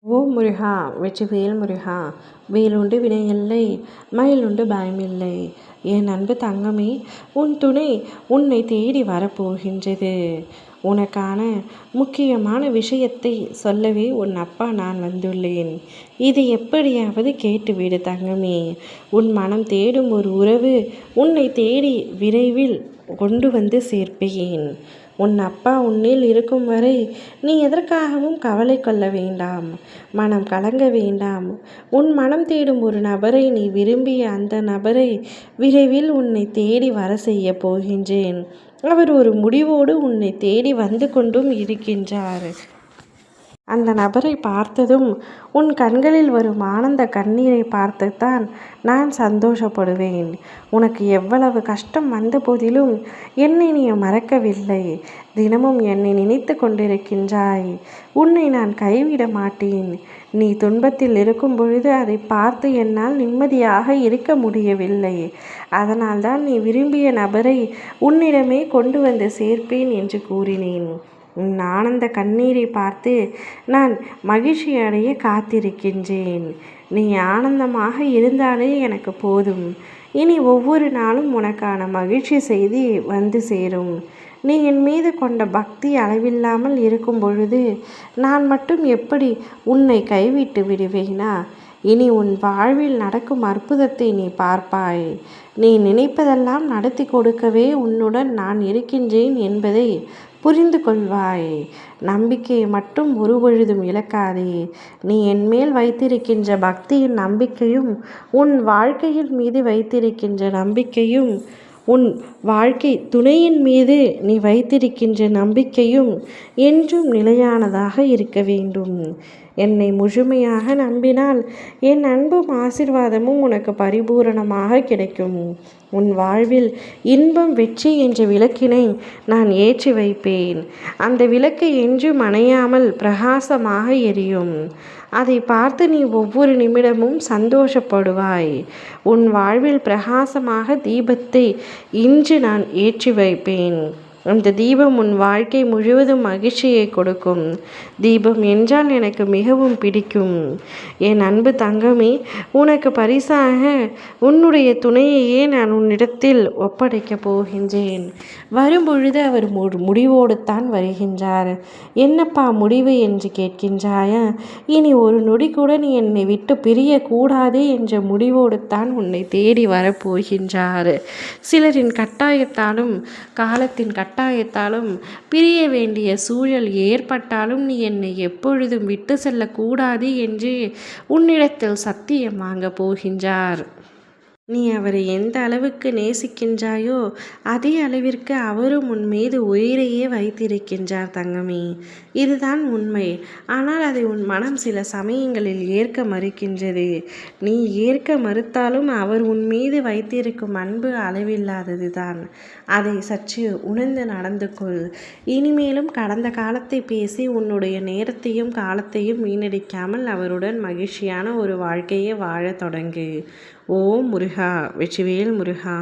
ஓம் முருகா வெற்றிவேல் முருகா! வேலுண்டு வினையில்லை, மயிலுண்டு பயமில்லை. என் அன்பு தங்கமே, உன் துணை உன்னை தேடி வரப்போகின்றது. உனக்கான முக்கியமான விஷயத்தை சொல்லவே உன் அப்பா நான் வந்துள்ளேன். இதை எப்படியாவது கேட்டுவிடு தங்கமே. உன் மனம் தேடும் ஒரு உறவு உன்னை தேடி விரைவில் கொண்டு வந்து சேர்ப்பேன். உன் அப்பா உன்னில் இருக்கும் வரை நீ எதற்காகவும் கவலை கொள்ள வேண்டாம், மனம் கலங்க வேண்டாம். உன் மனம் தேடும் ஒரு நபரை, நீ விரும்பிய அந்த நபரை விரைவில் உன்னை தேடி வர செய்ய போகின்றேன். அவர் ஒரு முடிவோடு உன்னை தேடி வந்து கொண்டும் இருக்கின்றார். அந்த நபரை பார்த்ததும் உன் கண்களில் வரும் ஆனந்த கண்ணீரை பார்த்துத்தான் நான் சந்தோஷப்படுவேன். உனக்கு எவ்வளவு கஷ்டம் வந்த போதிலும் என்னை நீ மறக்கவில்லை. தினமும் என்னை நினைத்து கொண்டிருக்கின்றாய். உன்னை நான் கைவிட மாட்டேன். நீ துன்பத்தில் இருக்கும் பொழுது அதை பார்த்து என்னால் நிம்மதியாக இருக்க முடியவில்லை. அதனால்தான் நீ விரும்பிய நபரை உன்னிடமே கொண்டு வந்து சேர்ப்பேன் என்று கூறினேன். உன் ஆனந்த கண்ணீரை பார்த்து நான் மகிழ்ச்சி அடைய காத்திருக்கின்றேன். நீ ஆனந்தமாக இருந்தாலே எனக்கு போதும். இனி ஒவ்வொரு நாளும் உனக்கான மகிழ்ச்சி செய்தி வந்து சேரும். நீ என் மீது கொண்ட பக்தி அளவில்லாமல் இருக்கும் பொழுது நான் மட்டும் எப்படி உன்னை கைவிட்டு விடுவேனா? இனி உன் வாழ்வில் நடக்கும் அற்புதத்தை நீ பார்ப்பாய். நீ நினைப்பதெல்லாம் நடத்தி கொடுக்கவே உன்னுடன் நான் இருக்கின்றேன் என்பதை புரிந்து கொள்வாய். நம்பிக்கையை மட்டும் ஒருபொழுதும் இழக்காதே. நீ என்மேல் வைத்திருக்கின்ற பக்தியின் நம்பிக்கையும், உன் வாழ்க்கையின் மீது வைத்திருக்கின்ற நம்பிக்கையும், உன் வாழ்க்கை துணையின் மீது நீ வைத்திருக்கின்ற நம்பிக்கையும் என்றும் நிலையானதாக இருக்க வேண்டும். என்னை முழுமையாக நம்பினால் என் அன்பும் ஆசீர்வாதமும் உனக்கு பரிபூரணமாக கிடைக்கும். உன் வாழ்வில் இன்பம் வெற்றி என்ற விளக்கினை நான் ஏற்றி வைப்பேன். அந்த விளக்கு என்றும் அணையாமல் பிரகாசமாக எரியும். அதை பார்த்து நீ ஒவ்வொரு நிமிடமும் சந்தோஷப்படுவாய். உன் வாழ்வில் பிரகாசமாக தீபத்தை இன்று நான் ஏற்றி வைப்பேன். அந்த தீபம் உன் வாழ்க்கை முழுவதும் மகிழ்ச்சியை கொடுக்கும். தீபம் என்றால் எனக்கு மிகவும் பிடிக்கும். என் அன்பு தங்கமே, உனக்கு பரிசாக உன்னுடைய துணையையே நான் உன்னிடத்தில் ஒப்படைக்கப் போகின்றேன். வரும்பொழுது அவர் முடிவோடு தான் வருகின்றார். என்னப்பா முடிவு என்று கேட்கின்றாயா? இனி ஒரு நொடி கூட நீ என்னை விட்டு பிரியக்கூடாது என்ற முடிவோடு தான் உன்னை தேடி வரப்போகின்றார். சிலரின் கட்டாயத்தாலும் காலத்தின் கட்டாயத்தாலும் பிரிய வேண்டிய சூழல் ஏற்பட்டாலும் நீ என்னை எப்பொழுதும் விட்டு செல்லக்கூடாது என்று உன்னிடத்தில் சத்தியம் வாங்க போகின்றார். நீ அவரை எந்த அளவுக்கு நேசிக்கின்றாயோ அதே அளவிற்கு அவரும் உன் மீது உயிரையே வைத்திருக்கின்றார் தங்கமே. இதுதான் உண்மை. ஆனால் அதை உன் மனம் சில சமயங்களில் ஏற்க மறுக்கின்றது. நீ ஏற்க மறுத்தாலும் அவர் உன் மீது வைத்திருக்கும் அன்பு அளவில்லாதது தான். அதை சற்று உணர்ந்து நடந்து கொள். இனிமேலும் கடந்த காலத்தை பேசி உன்னுடைய நேரத்தையும் காலத்தையும் வீணடிக்காமல் அவருடன் மகிழ்ச்சியான ஒரு வாழ்க்கையை வாழத் தொடங்கு. ஓம் முருகா வெற்றிவேல் முருகா!